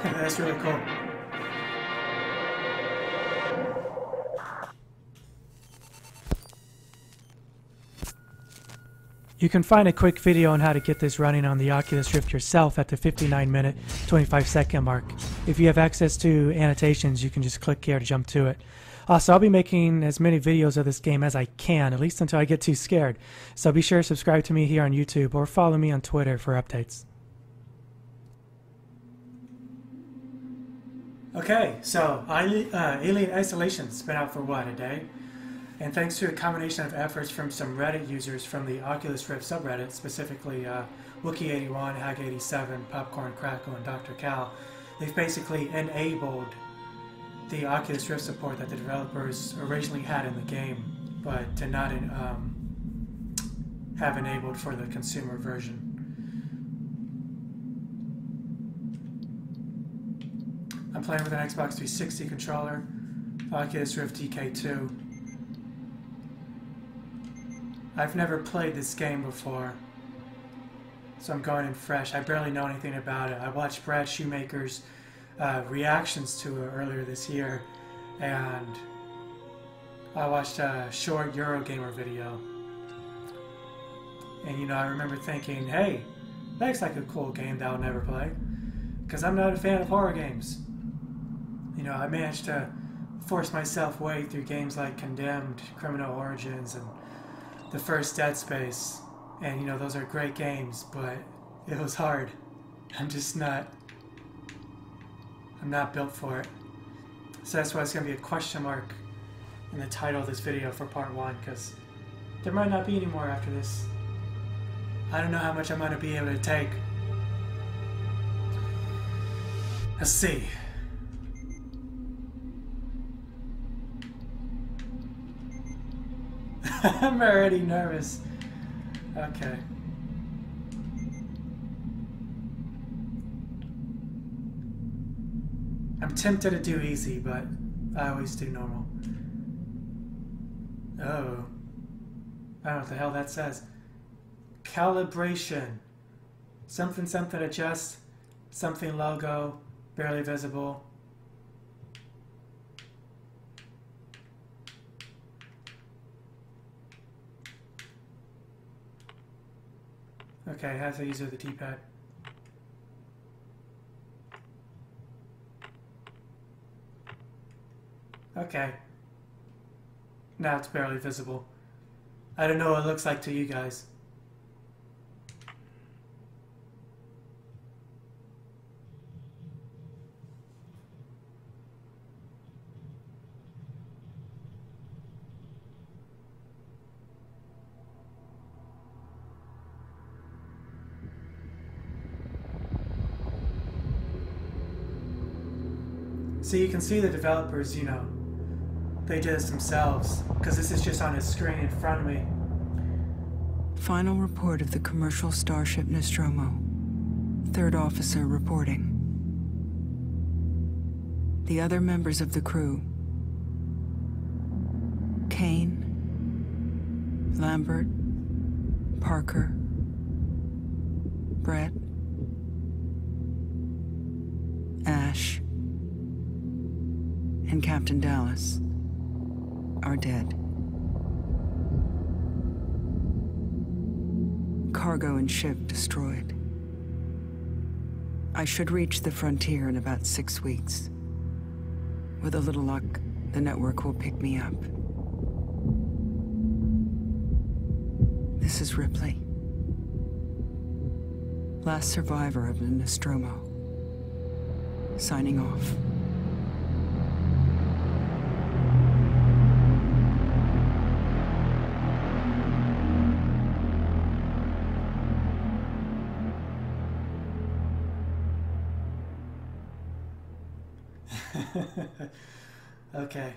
That's really cool. You can find a quick video on how to get this running on the Oculus Rift yourself at the 59-minute, 25-second mark. If you have access to annotations, you can just click here to jump to it. Also, I'll be making as many videos of this game as I can, at least until I get too scared. So be sure to subscribe to me here on YouTube or follow me on Twitter for updates. Okay, so Alien Isolation's been out for what, a day? And thanks to a combination of efforts from some Reddit users from the Oculus Rift subreddit, specifically Wookie81, Hag87, Popcorn Crackle, and Dr. Cal, they've basically enabled the Oculus Rift support that the developers originally had in the game, but did not have enabled for the consumer version. I'm playing with an Xbox 360 controller, Oculus Rift DK2. I've never played this game before, so I'm going in fresh. I barely know anything about it. I watched Brad Shoemaker's reactions to it earlier this year, and I watched a short Eurogamer video. And you know, I remember thinking, hey, that looks like a cool game that I'll never play, because I'm not a fan of horror games. You know, I managed to force myself way through games like Condemned, Criminal Origins, and the first Dead Space, and you know, those are great games, but it was hard. I'm not built for it. So that's why it's going to be a question mark in the title of this video for part 1, because there might not be any more after this. I don't know how much I'm going to be able to take. Let's see. I'm already nervous. Okay. I'm tempted to do easy, but I always do normal. Oh. I don't know what the hell that says. Calibration. Something something adjust. Something logo. Barely visible. Okay, I have to use the D-pad. Okay. Now it's barely visible. I don't know what it looks like to you guys. So you can see the developers, you know, they did this themselves, because this is just on a screen in front of me. Final report of the commercial starship Nostromo. Third officer reporting. The other members of the crew: Kane, Lambert, Parker, Brett, Ash, and Captain Dallas are dead. Cargo and ship destroyed. I should reach the frontier in about 6 weeks. With a little luck, the network will pick me up. This is Ripley. Last survivor of the Nostromo. Signing off. Okay.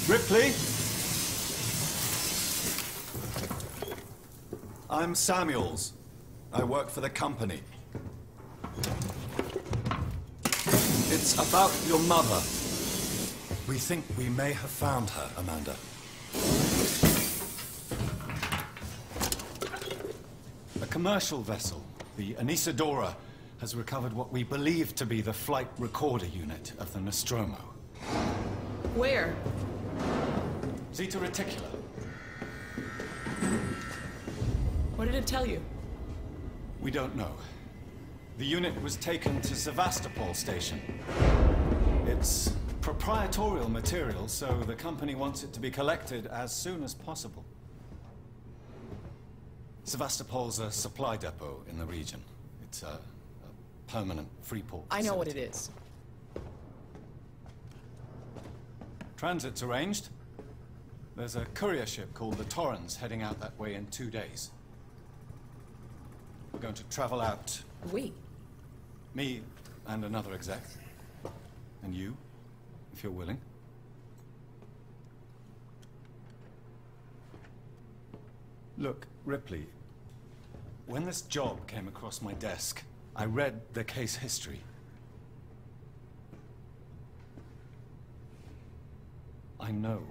Ripley? I'm Samuels. I work for the company. It's about your mother. We think we may have found her, Amanda. commercial vessel, the Anisadora, has recovered what we believe to be the flight recorder unit of the Nostromo. Where? Zeta Reticula. What did it tell you? We don't know. The unit was taken to Sevastopol station. It's proprietorial material, so the company wants it to be collected as soon as possible. Sevastopol's a supply depot in the region. It's a permanent free port I know what it facility. is. Transit's arranged. There's a courier ship called the Torrens heading out that way in 2 days. We're going to travel out. We? Me and another exec. And you, if you're willing. Look, Ripley, when this job came across my desk, I read the case history. I know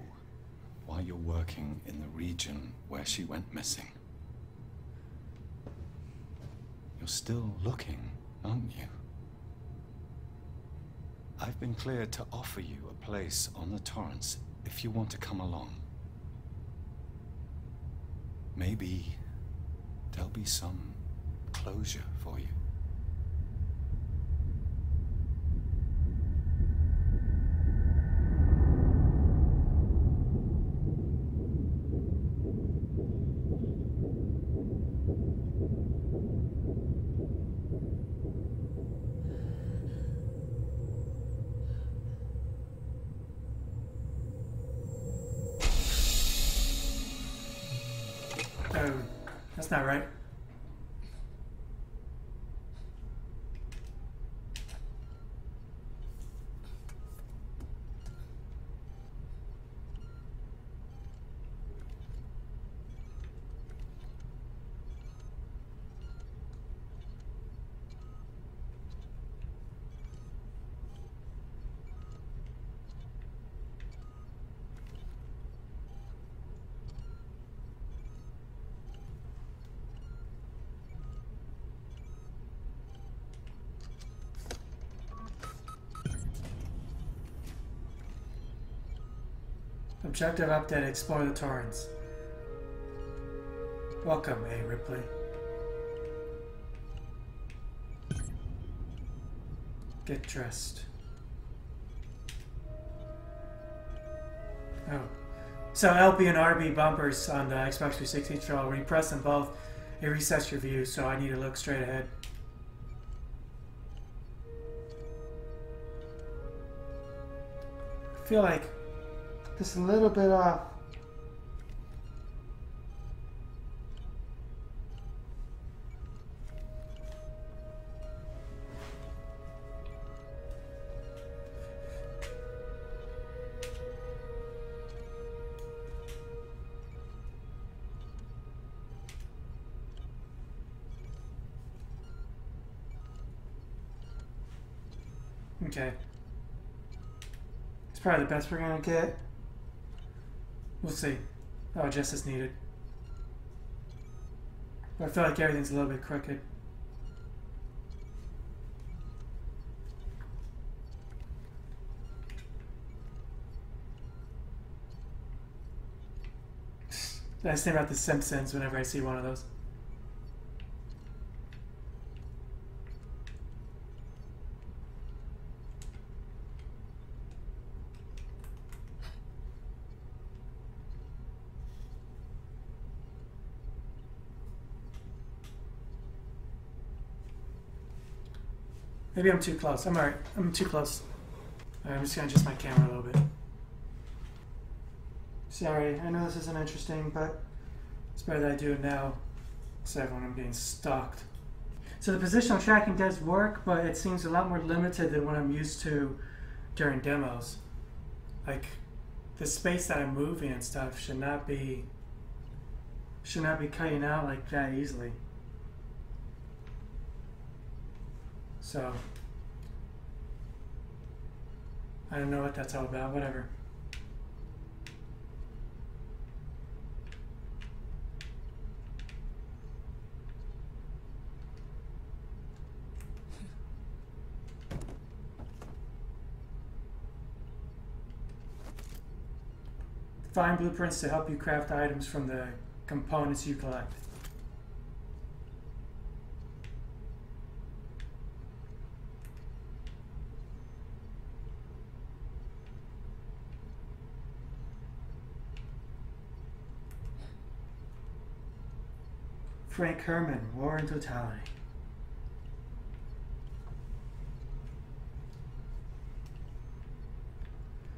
why you're working in the region where she went missing. You're still looking, aren't you? I've been cleared to offer you a place on the Torrens if you want to come along. Maybe there'll be some closure for you. Oh, that's not right. Objective update, explore the Torrens. Welcome, A. Ripley. Get dressed. Oh. So LB and RB bumpers on the Xbox 360 controller, when you press them both, it resets your view, so I need to look straight ahead. I feel like just a little bit off. Okay. It's probably the best we're gonna get. We'll see. Oh, just as needed. But I feel like everything's a little bit crooked. I just think about The Simpsons whenever I see one of those. Maybe I'm too close. I'm alright. I'm too close. Alright, I'm just gonna adjust my camera a little bit. Sorry, I know this isn't interesting, but it's better that I do it now, except when I'm getting stalked. So the positional tracking does work, but it seems a lot more limited than what I'm used to during demos. Like, the space that I'm moving and stuff should not be cutting out like that easily. So, I don't know what that's all about, whatever. Find blueprints to help you craft items from the components you collect. Frank Herman, War and Totality.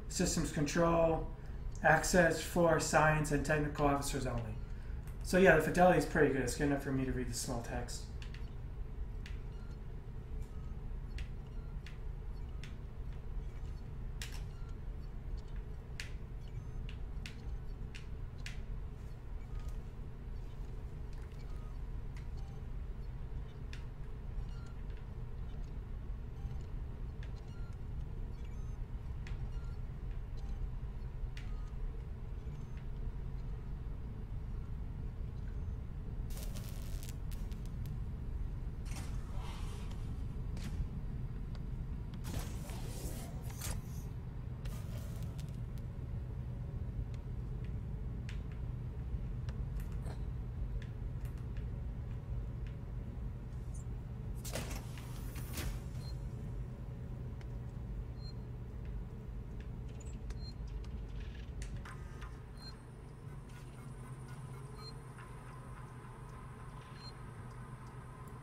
Systems control, access for science and technical officers only. So yeah, the fidelity is pretty good. It's good enough for me to read the small text.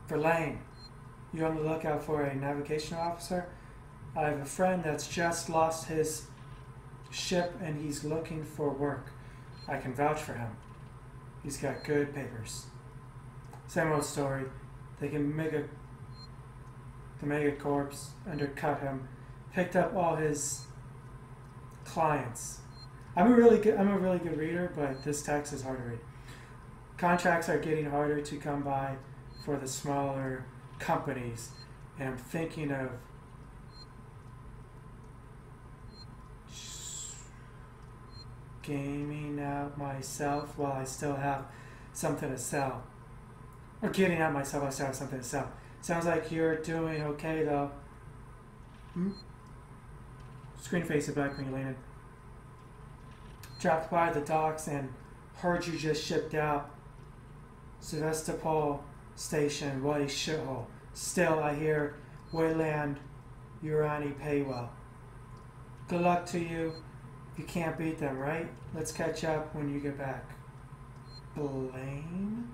Verlaine, you're on the lookout for a navigational officer? I have a friend that's just lost his ship and he's looking for work. I can vouch for him. He's got good papers. Same old story. The mega corps undercut him, picked up all his clients. I'm a really good reader, but this text is hard to read. Contracts are getting harder to come by for the smaller companies, and I'm thinking of gaming out myself while I still have something to sell. Or getting out myself while I still have something to sell. Sounds like you're doing okay though. Screen face of back when you landed. Dropped by the docks and heard you just shipped out. Sevastopol station, what a shithole. Still, I hear Wayland Urani pay well. Good luck to you. You can't beat them, right? Let's catch up when you get back. Blaine?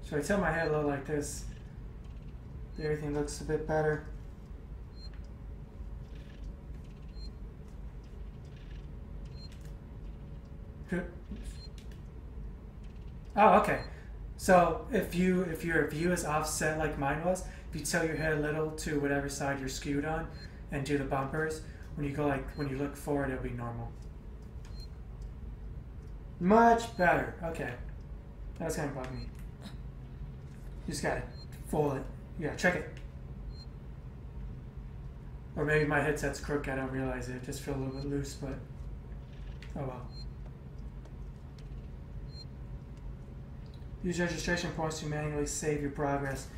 So I tilt my head a little like this. Everything looks a bit better. Oh, okay. So if your view is offset like mine was, if you tilt your head a little to whatever side you're skewed on and do the bumpers, when you look forward, it'll be normal. Much better. Okay. That's gonna bug me. You just gotta fold it. Yeah, check it. Or maybe my headset's crooked, I don't realize it. Just feel a little bit loose, but oh well. Use registration points to manually save your progress.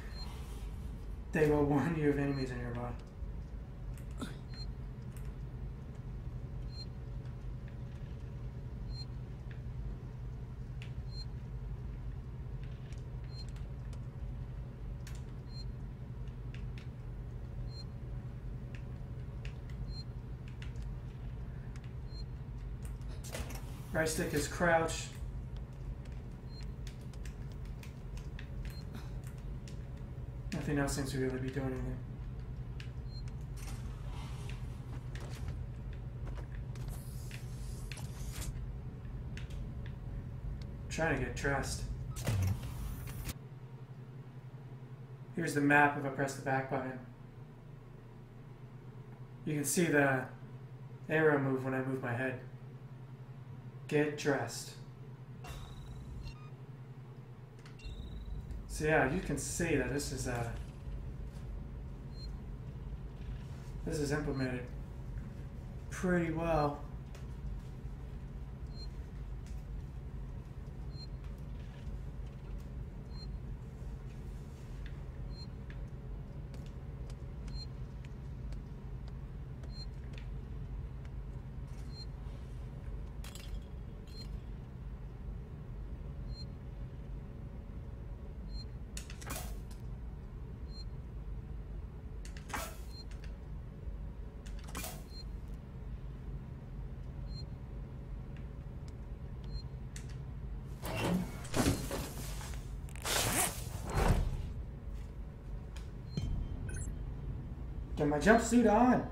They will warn you of enemies nearby. Right stick is crouch. Nothing else seems to really be doing anything. Trying to get dressed. Here's the map if I press the back button. You can see the arrow move when I move my head. Get dressed. So yeah, you can see that this is implemented pretty well. Get my jumpsuit on.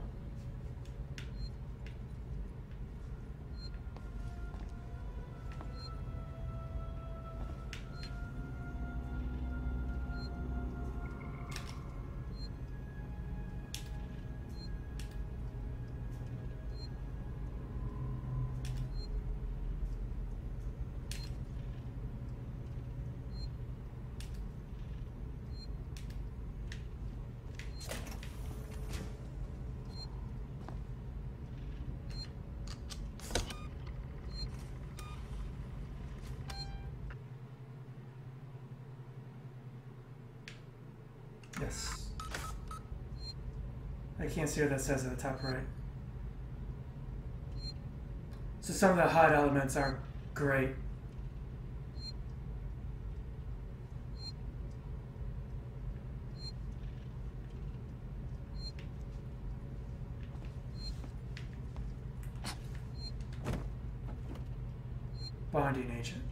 Yes. I can't see what that says at the top right. So some of the HUD elements aren't great. Bonding agent.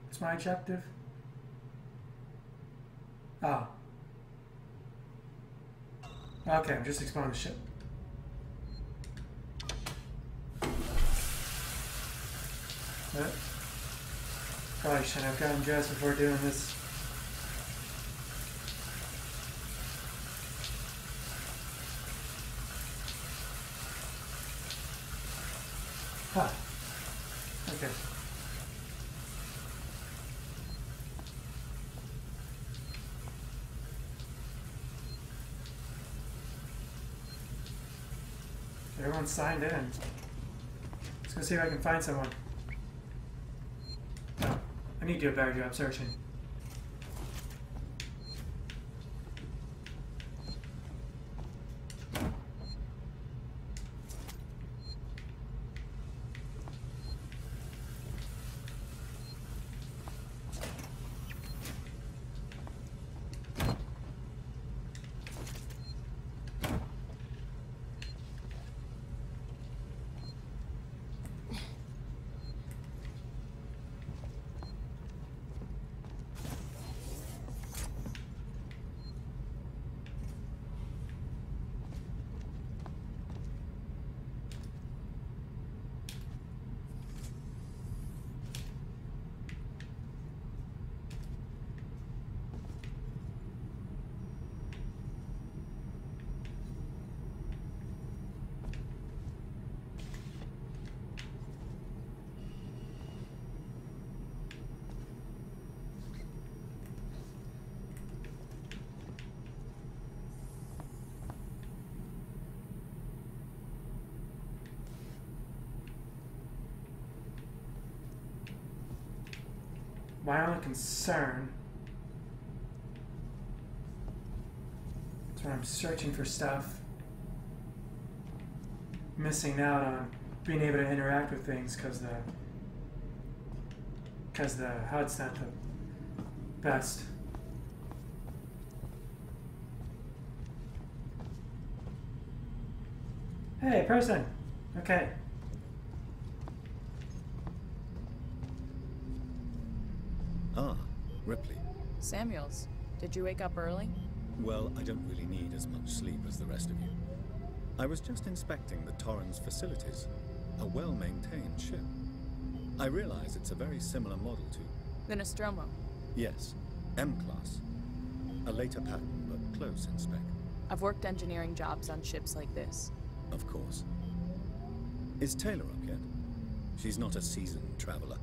What's my objective? Oh. Okay, I'm just exploring the ship. Probably shouldn't have gotten dressed before doing this. Huh. Okay. Everyone's signed in. Let's go see if I can find someone. No, I need to do a better job searching. My only concern is when I'm searching for stuff, missing out on being able to interact with things because the HUD's not the best. Hey, person. Okay. Ah, Ripley. Samuels, did you wake up early? Well, I don't really need as much sleep as the rest of you. I was just inspecting the Torrens facilities. A well-maintained ship. I realize it's a very similar model to... The Nostromo. Yes, M-class. A later pattern, but close in spec. I've worked engineering jobs on ships like this. Of course. Is Taylor up yet? She's not a seasoned traveler.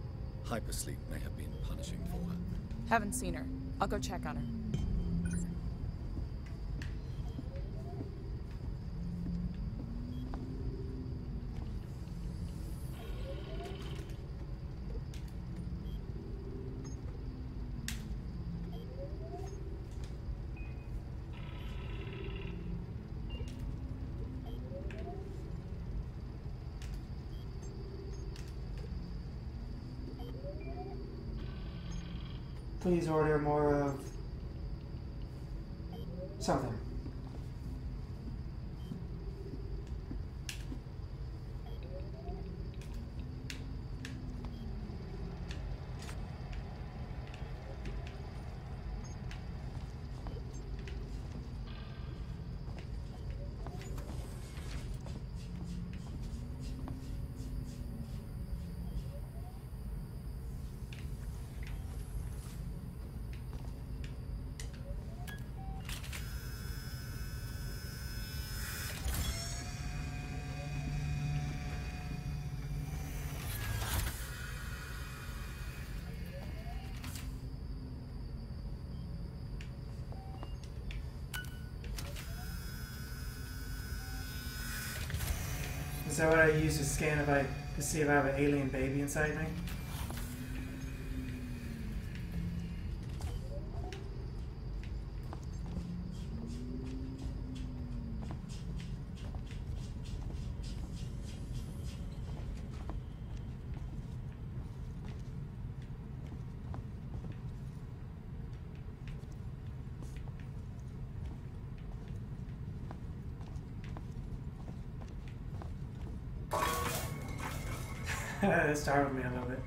Hypersleep may have been punishing for her. Haven't seen her. I'll go check on her. Please order more of something. Is that what I use to scan to see if I have an alien baby inside me? That startled me a little bit.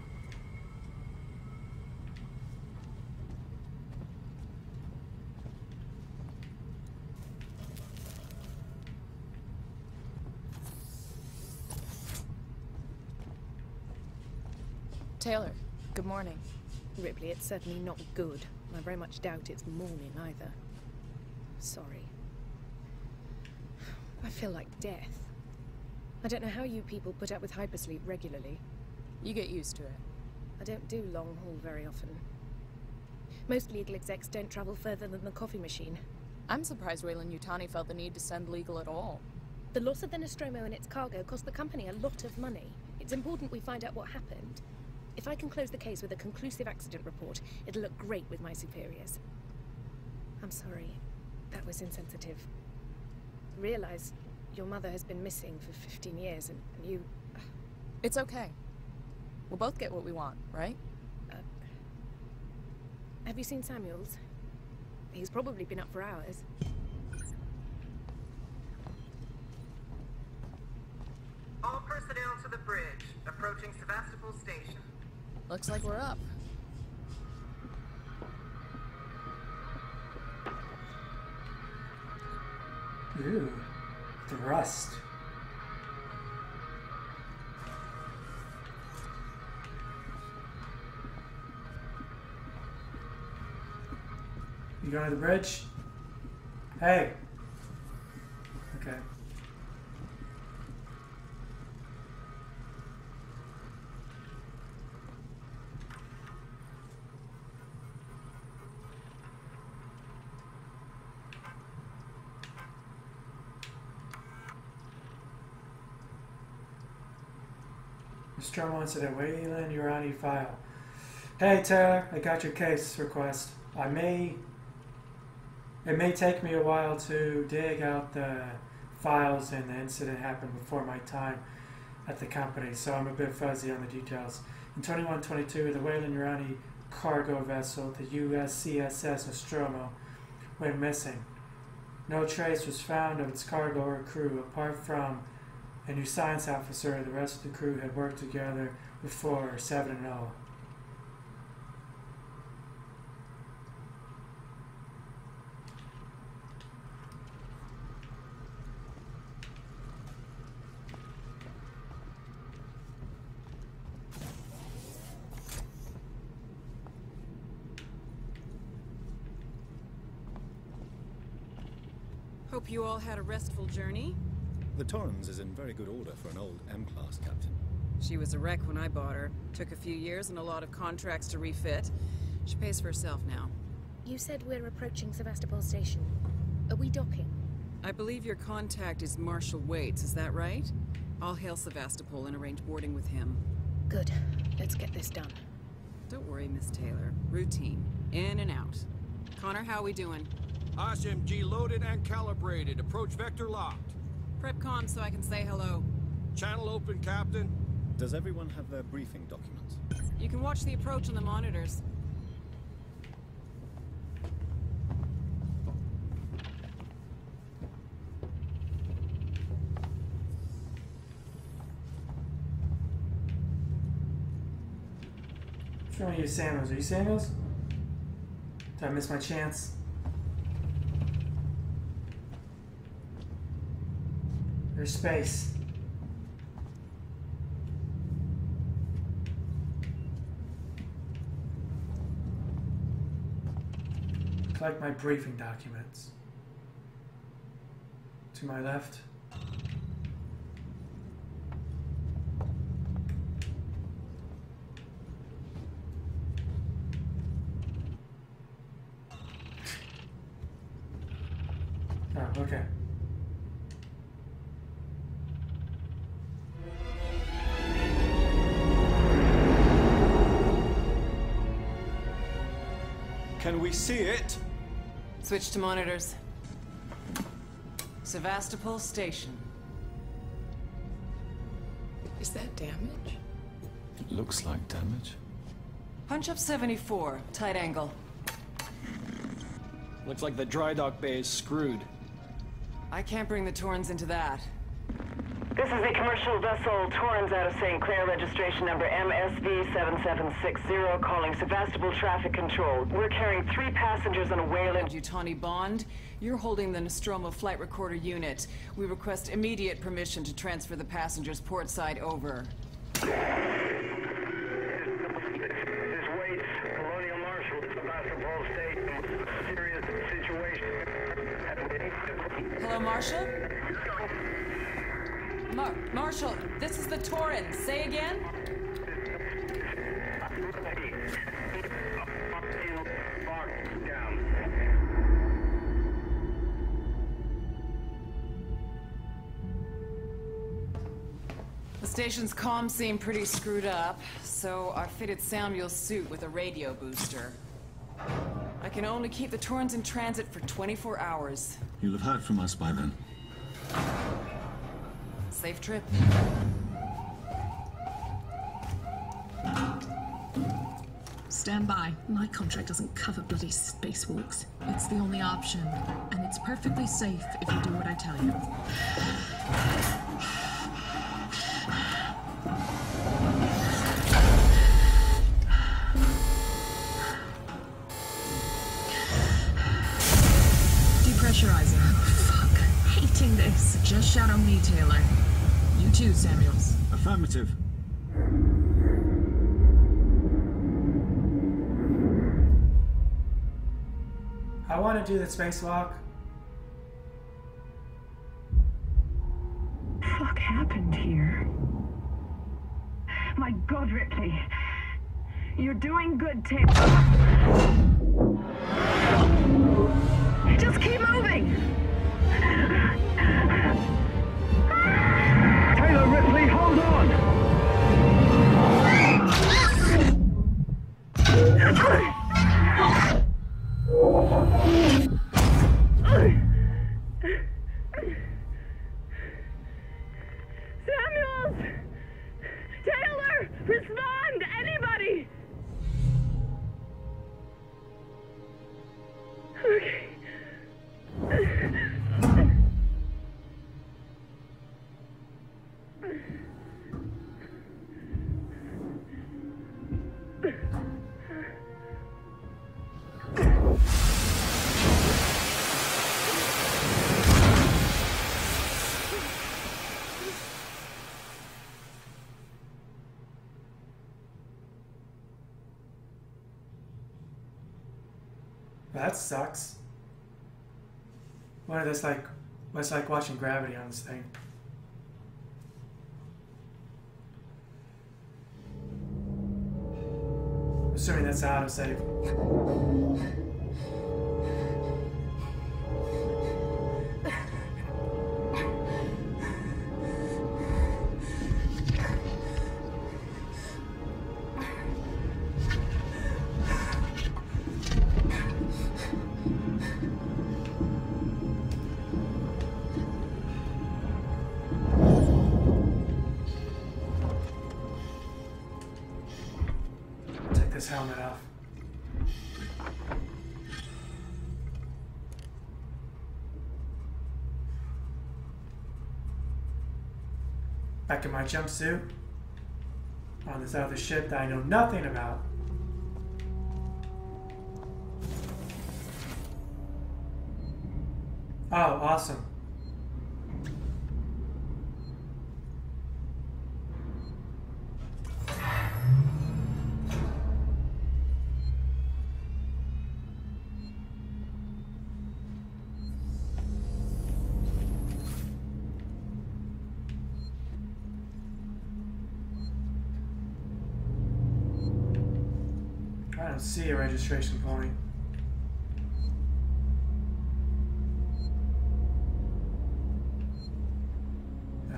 Taylor, good morning. Ripley, it's certainly not good. I very much doubt it's morning either. Sorry. I feel like death. I don't know how you people put up with hypersleep regularly. You get used to it. I don't do long haul very often. Most legal execs don't travel further than the coffee machine. I'm surprised Weyland-Yutani felt the need to send legal at all. The loss of the Nostromo and its cargo cost the company a lot of money. It's important we find out what happened. If I can close the case with a conclusive accident report, it'll look great with my superiors. I'm sorry. That was insensitive. Realize your mother has been missing for 15 years and you... It's okay. We'll both get what we want, right? Have you seen Samuels? He's probably been up for hours. All personnel to the bridge. Approaching Sevastopol station. Looks like we're up. Ooh, the rust. You going to the bridge? Hey. Okay. Nostromo incident. Weyland-Yutani file. Hey Taylor, I got your case request. It may take me a while to dig out the files, and the incident happened before my time at the company, so I'm a bit fuzzy on the details. In 2122, the Weyland-Yutani cargo vessel, the USCSS Nostromo, went missing. No trace was found of its cargo or crew, apart from a new science officer. The rest of the crew had worked together before 7-0. Hope you all had a restful journey. The Torrens is in very good order for an old M-class captain. She was a wreck when I bought her. Took a few years and a lot of contracts to refit. She pays for herself now. You said we're approaching Sevastopol station. Are we docking? I believe your contact is Marshal Waits, is that right? I'll hail Sevastopol and arrange boarding with him. Good. Let's get this done. Don't worry, Miss Taylor. Routine. In and out. Connor, how we doing? SMG loaded and calibrated. Approach vector locked. Prep comm so I can say hello. Channel open, Captain. Does everyone have their briefing documents? You can watch the approach on the monitors. Which one of you Samuels? Are you Samuels? Did I miss my chance? There's space. Collect my briefing documents. To my left. Oh, okay. Can we see it? Switch to monitors. Sevastopol Station. Is that damage? It looks like damage. Punch up 74, tight angle. Looks like the dry dock bay is screwed. I can't bring the Torrens into that. This is the commercial vessel Torrens out of St. Clair, registration number MSV7760, calling Sevastopol Traffic Control. We're carrying 3 passengers on a Wayland. Utani Bond, you're holding the Nostromo flight recorder unit. We request immediate permission to transfer the passengers port side over. This Waits, Colonial Marshal, Sevastopol Station. Serious situation. Hello, Marshal? Marshal, this is the Torrens. Say again? The station's comms seem pretty screwed up, so I fitted Samuel's suit with a radio booster. I can only keep the Torrens in transit for 24 hours. You'll have heard from us by then. Safe trip. Stand by. My contract doesn't cover bloody spacewalks. It's the only option, and it's perfectly safe if you do what I tell you. Depressurizing. Fuck. Hating this. Just shadow me, Taylor. You too, Samuels. Affirmative. I want to do the spacewalk. Fuck happened here? My God, Ripley. You're doing good, Taylor. Just keep moving! Taylor, Ripley, hold on! Samuels! Taylor! Respond! Anybody! Okay. That sucks. What is this like? What's like watching Gravity on this thing? Assuming that's the autosave. This helmet off. Back in my jumpsuit on this other ship that I know nothing about. Oh, awesome. I don't see a registration point. No.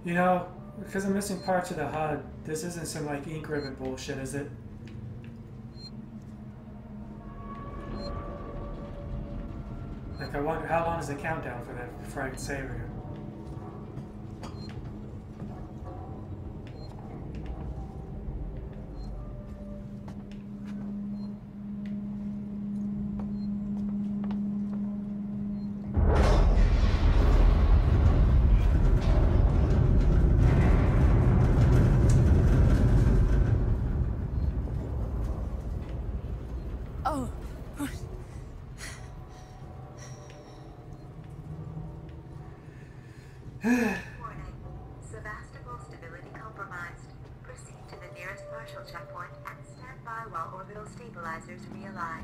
You know, because I'm missing parts of the HUD, this isn't some like ink ribbon bullshit, is it? Like, I wonder how long is the countdown for that before I can save it? Warning. Sevastopol stability compromised. Proceed to the nearest partial checkpoint and stand by while orbital stabilizers realign.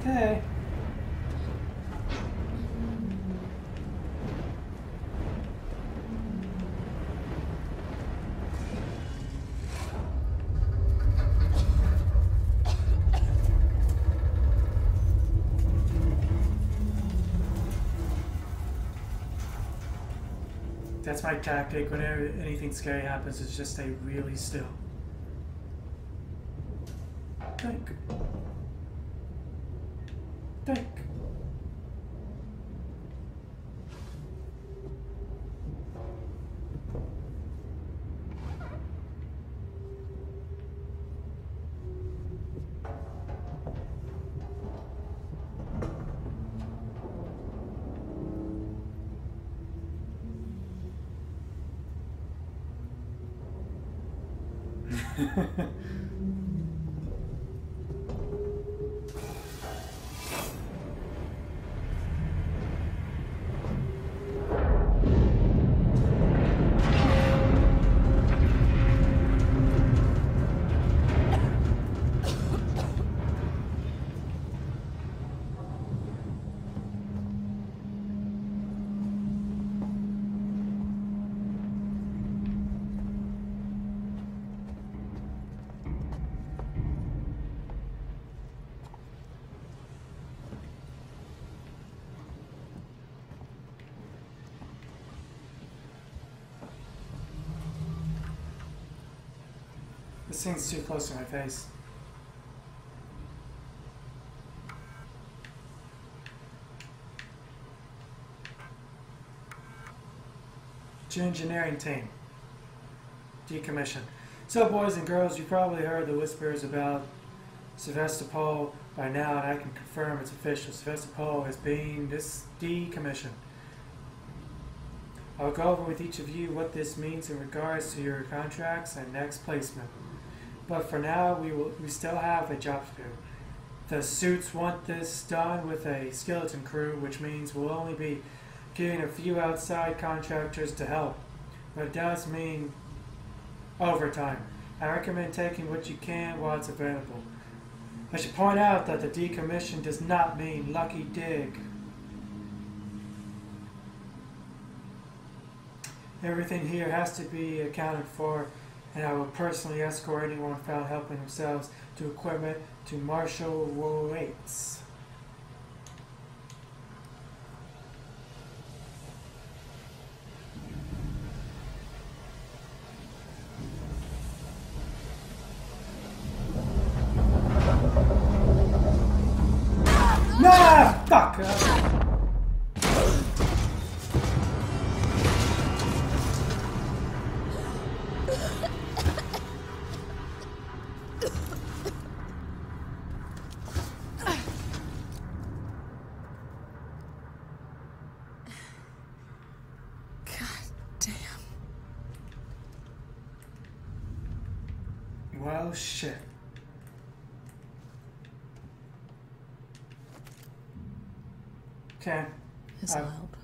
Okay. That's my tactic whenever anything scary happens, is just stay really still. Think. Think. This thing's too close to my face. Engineering team. Decommission. So, boys and girls, you probably heard the whispers about Sevastopol by now, and I can confirm it's official. Sevastopol is being decommissioned. I'll go over with each of you what this means in regards to your contracts and next placement. But for now, we still have a job to do. The suits want this done with a skeleton crew, which means we'll only be getting a few outside contractors to help. But it does mean overtime. I recommend taking what you can while it's available. I should point out that the decommission does not mean lucky dig. Everything here has to be accounted for, and I will personally escort anyone found helping themselves to equipment to Marshal Waits. Nah! Fuck! Well, shit. Okay. This'll help.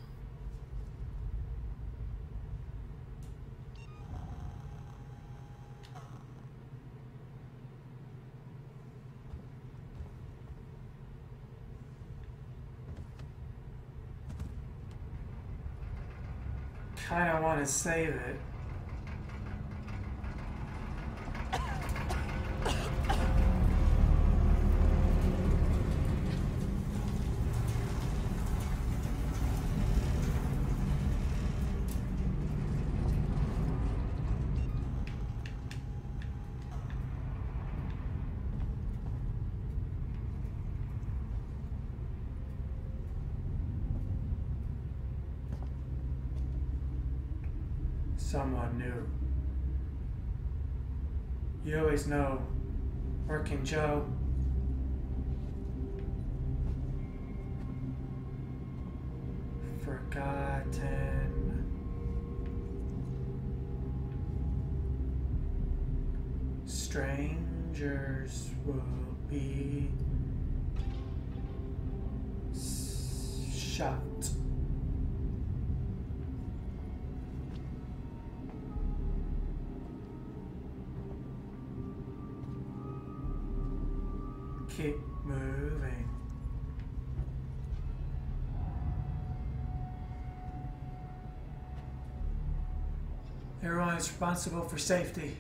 Kinda want to save it. Someone new. You always know, Working Joe. Forgotten. Strangers will be shot. Keep moving. Everyone is responsible for safety.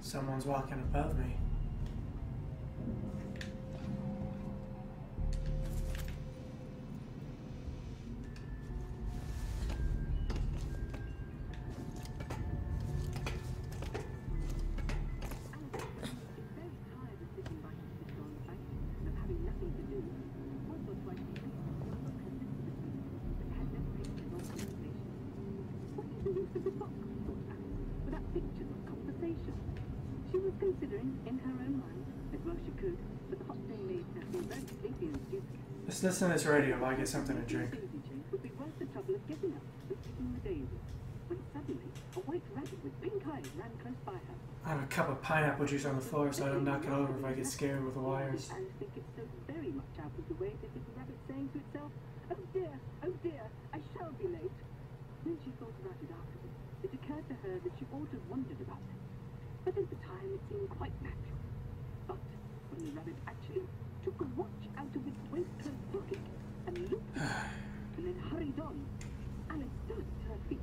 Someone's walking above me. Let's listen to this radio while I get something to drink. I have a cup of pineapple juice on the floor so I don't knock it over if I get scared with the wires. Oh dear, I shall be late. When she thought about it afterwards, it occurred to her that she ought to have wondered about it. But at the time it seemed quite natural. But when the rabbit actually took a watch out of its waistcoat pocket and looked at it, and then hurried on, Alice started to her feet.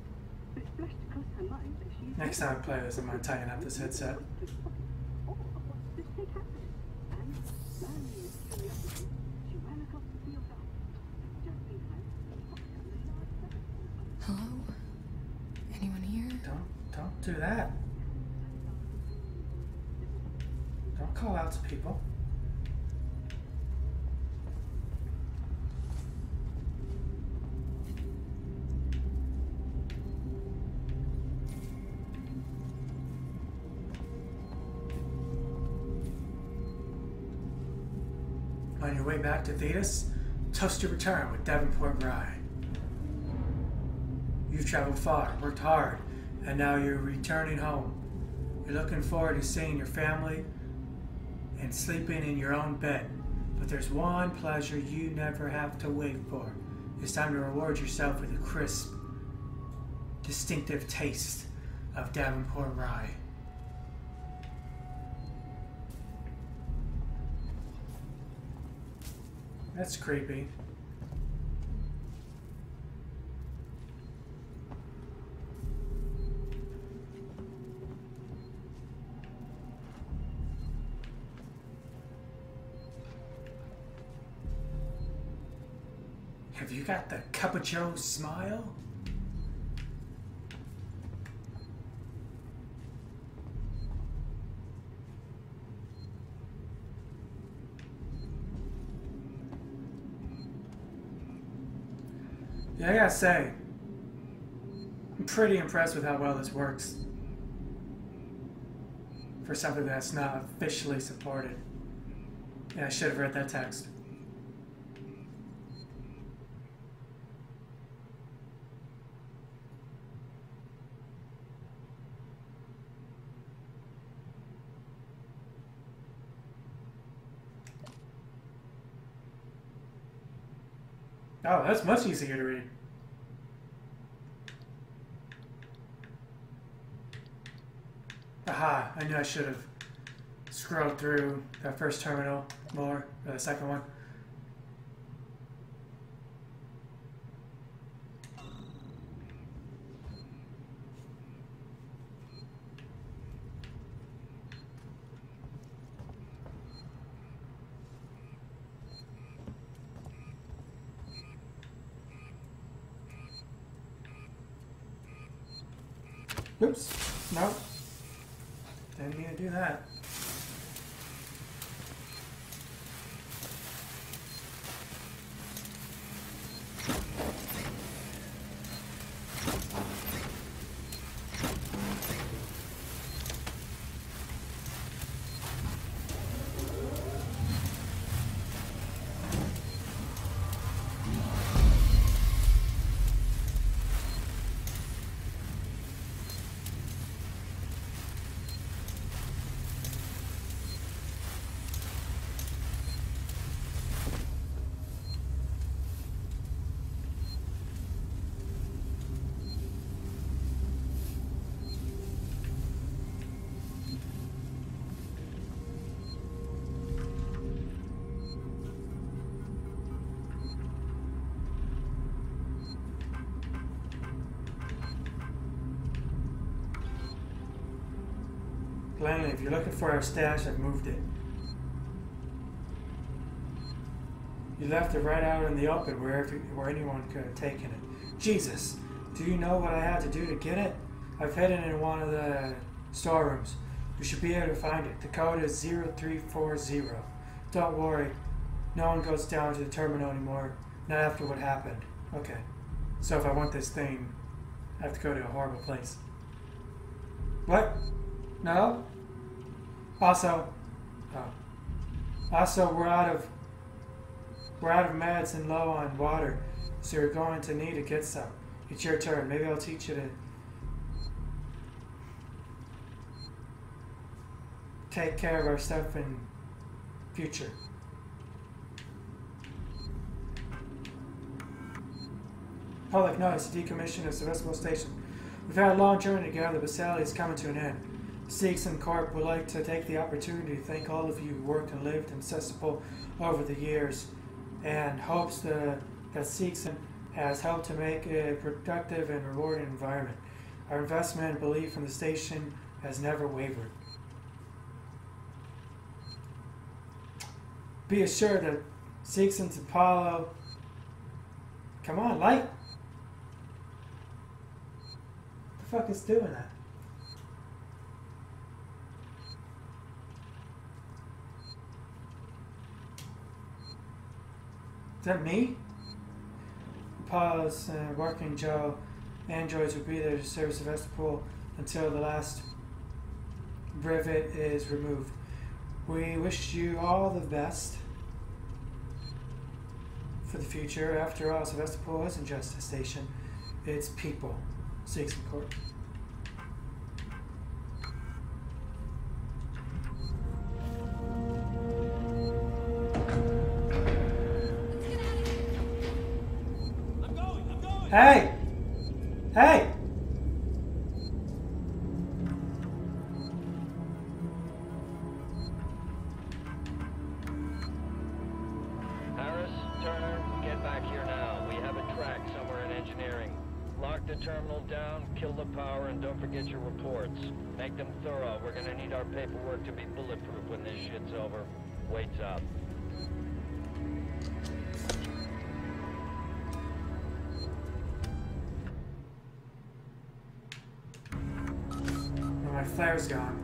But it flashed across her mind that she... Next time I play this, I'm going to tighten up this headset. Hello? Anyone here? Don't do that. Don't call out to people. On your way back to Thetis, toast your return with Davenport Rye. You've traveled far, worked hard, and now you're returning home. You're looking forward to seeing your family and sleeping in your own bed. But there's one pleasure you never have to wait for. It's time to reward yourself with a crisp, distinctive taste of Davenport Rye. That's creepy. Have you got the Cup of Joe smile? Yeah, I gotta say, I'm pretty impressed with how well this works for something that's not officially supported. Yeah, I should have read that text. Oh, that's much easier to read. Aha, I knew I should have scrolled through that first terminal more, or the second one. Oops, no. Didn't mean to do that. Langley, if you're looking for our stash, I've moved it. You left it right out in the open where anyone could have taken it. Jesus, do you know what I had to do to get it? I've hidden it in one of the storerooms. You should be able to find it. The code is 0340. Don't worry, no one goes down to the terminal anymore. Not after what happened. Okay, so if I want this thing, I have to go to a horrible place. What? No? Also, we're out of meds and low on water, so you're going to need to get some. It's your turn. Maybe I'll teach you to take care of our stuff in future. Public notice: decommission of Sevastopol station. We've had a long journey together, but Sally is coming to an end. Seegson Corp would like to take the opportunity to thank all of you who worked and lived in Sevastopol over the years, and hopes that Seegson has helped to make a productive and rewarding environment. Our investment and belief in the station has never wavered. Be assured that Seegson's Apollo... Come on, light! What the fuck is doing that? Is that me? Apollo's working Joe. Androids will be there to serve Sevastopol until the last rivet is removed. We wish you all the best for the future. After all, Sevastopol isn't just a station, it's people. Seegson Corp. Hey! Hey! Harris, Turner, get back here now. We have a track somewhere in engineering. Lock the terminal down, kill the power, and don't forget your reports. Make them thorough. We're gonna need our paperwork to be bulletproof when this shit's over. Waits up. My flare's gone.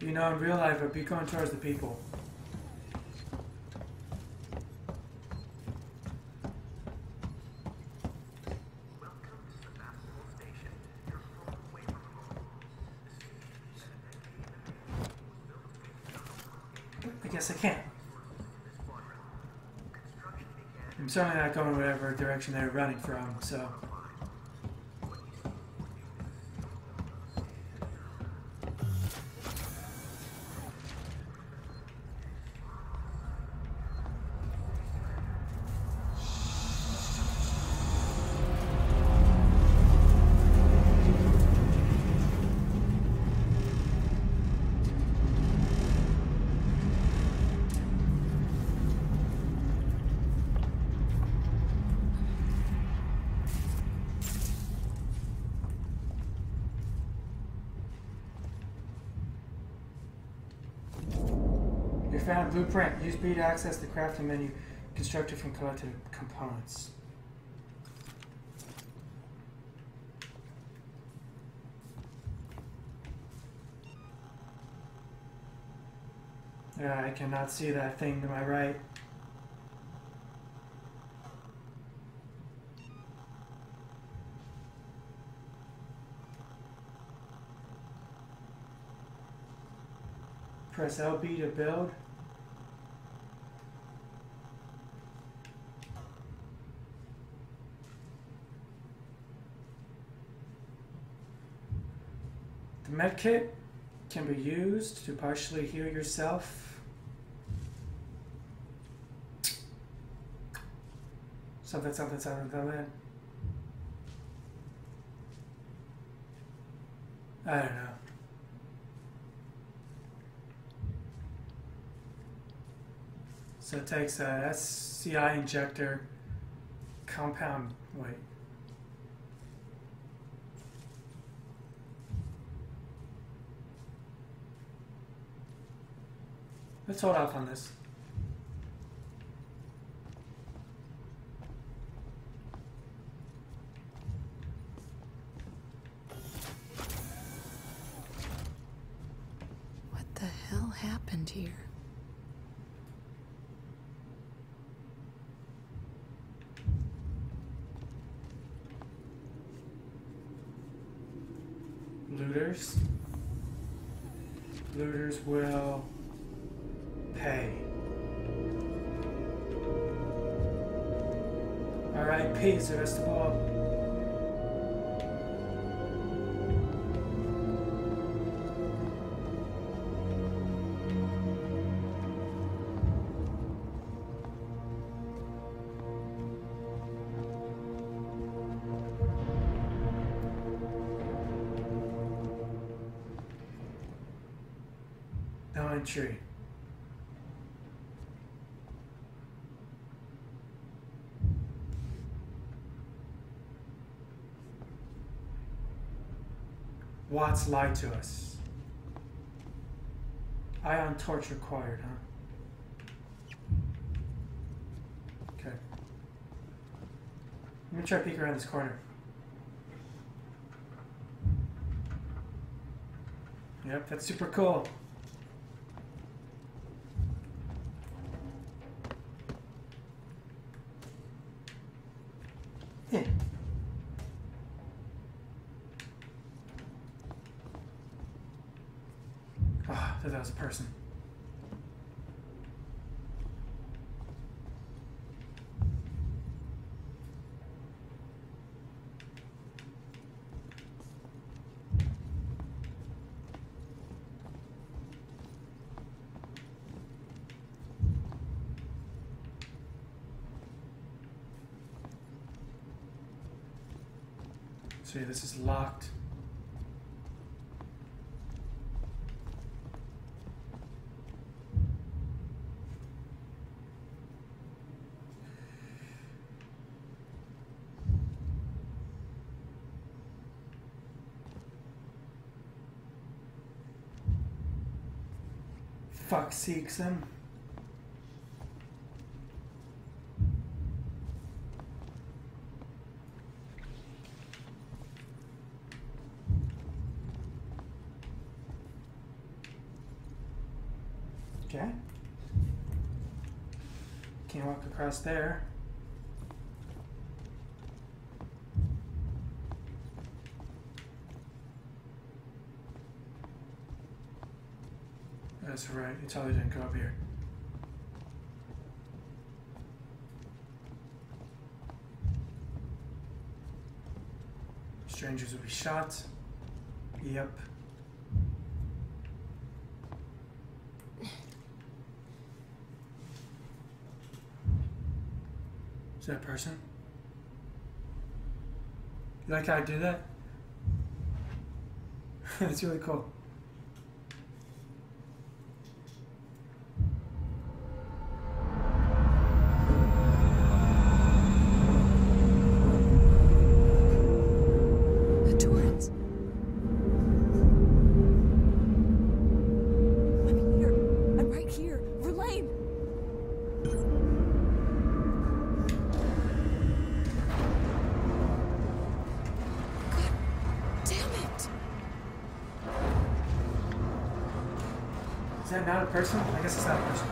Be known in real life, but be going towards the people. I guess I can't. I'm certainly not going whatever direction they're running from, so. Found blueprint. Use B to access the crafting menu constructed from collected components. I cannot see that thing to my right. Press LB to build. The medkit can be used to partially heal yourself. Something. I don't know. So it takes a SCI injector compound. Wait. Let's hold off on this. What the hell happened here? Looters. Looters will pay. Alright, peace, Sevastopol. No entry. Watts lied to us. Ion torch required, huh? Okay. Let me try to peek around this corner. Yep, that's super cool. That was a person. So yeah, this is locked. Fuck seeks him. Okay. Can't walk across there. That's right, you totally didn't go up here. Strangers will be shot. Yep. Is that a person? You like how I do that? That's really cool. Is that not a person? I guess it's not a person.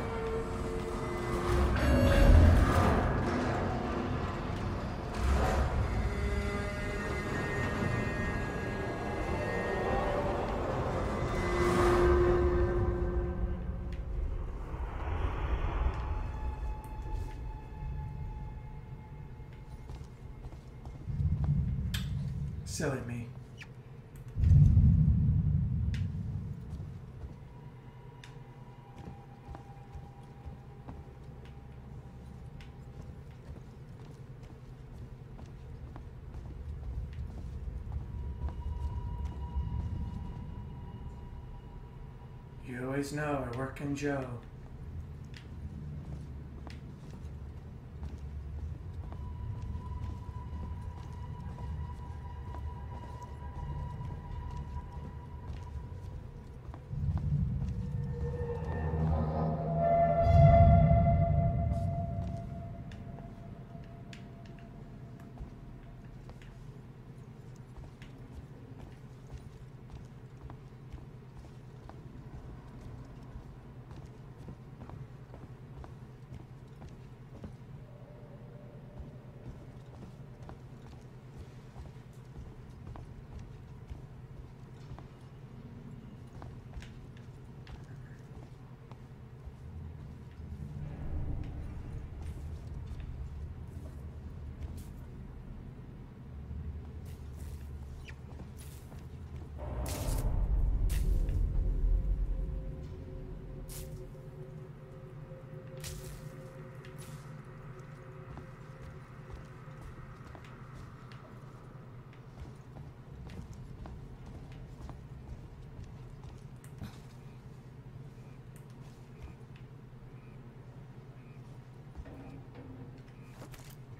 Silly me. You always know I work in Joe.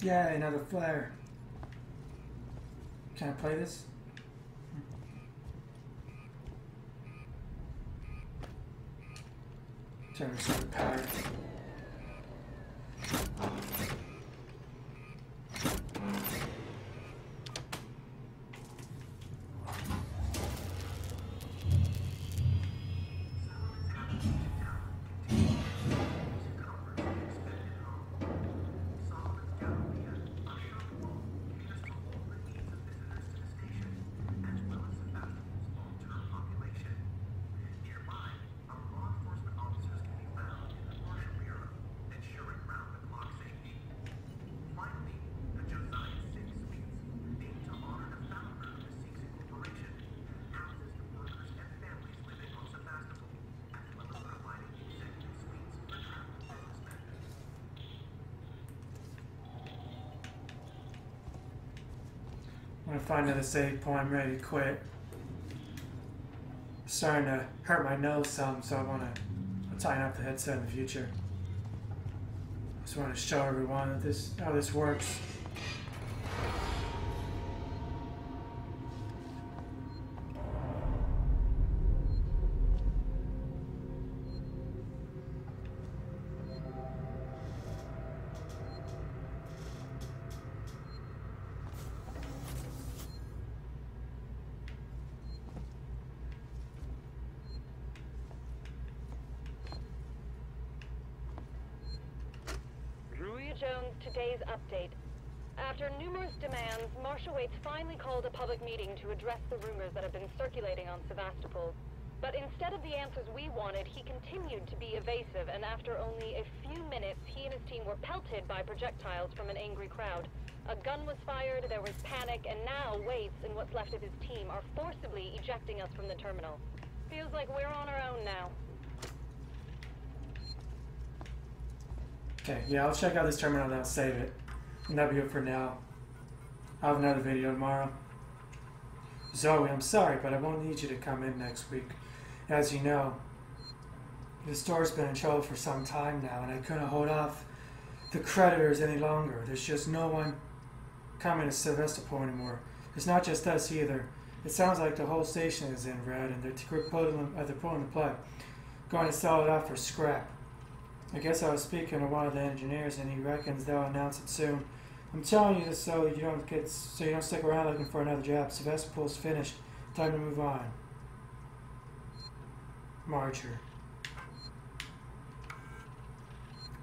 Yeah, another flare. Can I play this? Turn to power. I'm gonna find another save point. I'm ready to quit. It's starting to hurt my nose some, so I want to tighten up the headset in the future. Just want to show everyone that how this works. today's update. After numerous demands, Marshal Waits finally called a public meeting to address the rumors that have been circulating on Sevastopol. But instead of the answers we wanted, he continued to be evasive, and after only a few minutes, he and his team were pelted by projectiles from an angry crowd. A gun was fired, there was panic, and now Waits and what's left of his team are forcibly ejecting us from the terminal. Feels like we're on our own now. Okay, yeah, I'll check out this terminal and I'll save it. And that'll be it for now. I'll have another video tomorrow. Zoe, I'm sorry, but I won't need you to come in next week. As you know, the store's been in trouble for some time now, and I couldn't hold off the creditors any longer. There's just no one coming to Sevastopol anymore. It's not just us either. It sounds like the whole station is in red, and they're pulling the plug, going to sell it off for scrap. I guess I was speaking to one of the engineers, and he reckons they'll announce it soon. I'm telling you this so you don't stick around looking for another job. Sevastopol's finished. Time to move on. Marcher.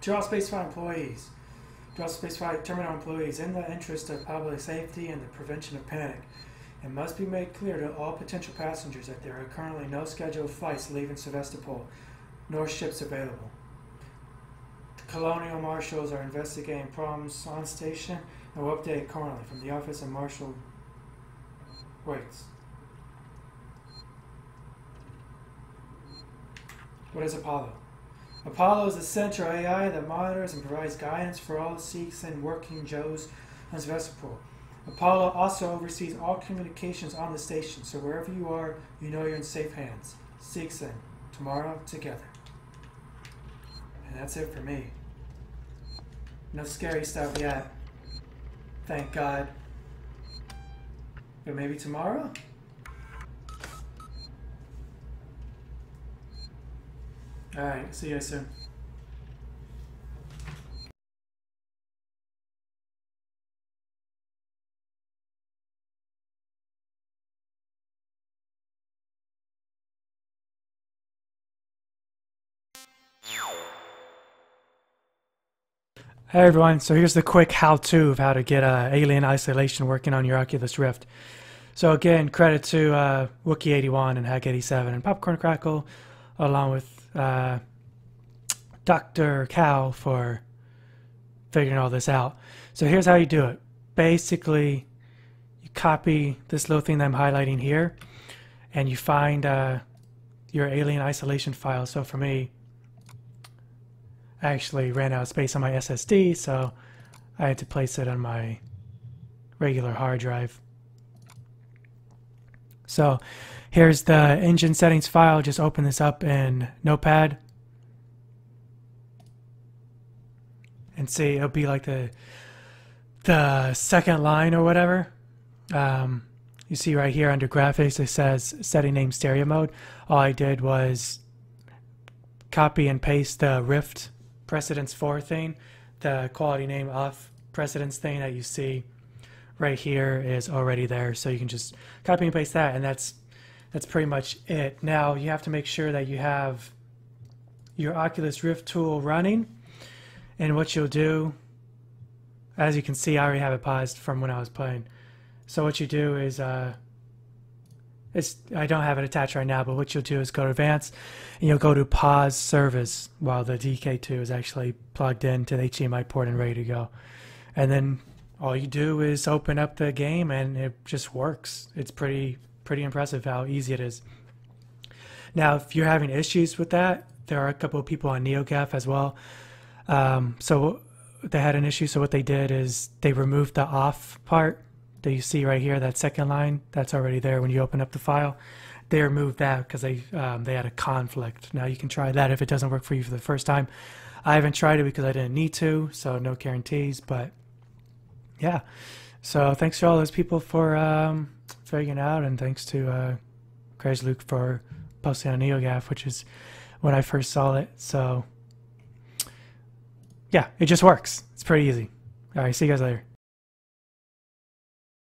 To all Spaceflight employees, to all Spaceflight terminal employees, in the interest of public safety and the prevention of panic, it must be made clear to all potential passengers that there are currently no scheduled flights leaving Sevastopol, nor ships available. The Colonial Marshals are investigating problems on station and will update currently from the office of Marshal Waits. What is Apollo? Apollo is a central AI that monitors and provides guidance for all Sikhs and working Joes on Sevastopol. Apollo also oversees all communications on the station, so wherever you are, you know you're in safe hands. Sikhs in. Tomorrow, together. And that's it for me. No scary stuff yet. Thank God. But maybe tomorrow? Alright, see you guys soon. Hey everyone, so here's the quick how-to of how to get alien isolation working on your Oculus Rift. So again, credit to Wookie81 and Hack87 and Popcorn Crackle, along with Dr. Cow for figuring all this out. So here's how you do it. Basically, you copy this little thing that I'm highlighting here, and you find your alien isolation file. So for me, I actually ran out of space on my SSD, so I had to place it on my regular hard drive. So here's the engine settings file. Just open this up in Notepad. And see, it'll be like the second line or whatever. You see right here under graphics, it says setting name stereo mode. All I did was copy and paste the Rift precedence 4 thing. The quality name off precedence thing that you see right here is already there. So you can just copy and paste that, and that's pretty much it. Now you have to make sure that you have your Oculus Rift tool running. And what you'll do, as you can see, I already have it paused from when I was playing. So what you do is, I don't have it attached right now, but what you'll do is go to Advanced, and you'll go to Pause Service while the DK2 is actually plugged into the HDMI port and ready to go. And then all you do is open up the game, and it just works. It's pretty impressive how easy it is. Now, if you're having issues with that, there are a couple of people on NeoGAF as well. So they had an issue, so what they did is they removed the off part that you see right here, that second line, that's already there when you open up the file. They removed that because they had a conflict. Now you can try that if it doesn't work for you for the first time. I haven't tried it because I didn't need to, so no guarantees, but yeah. So thanks to all those people for figuring it out, and thanks to Crazy Luke for posting on NeoGAF, which is when I first saw it. So yeah, it just works. It's pretty easy. All right, see you guys later.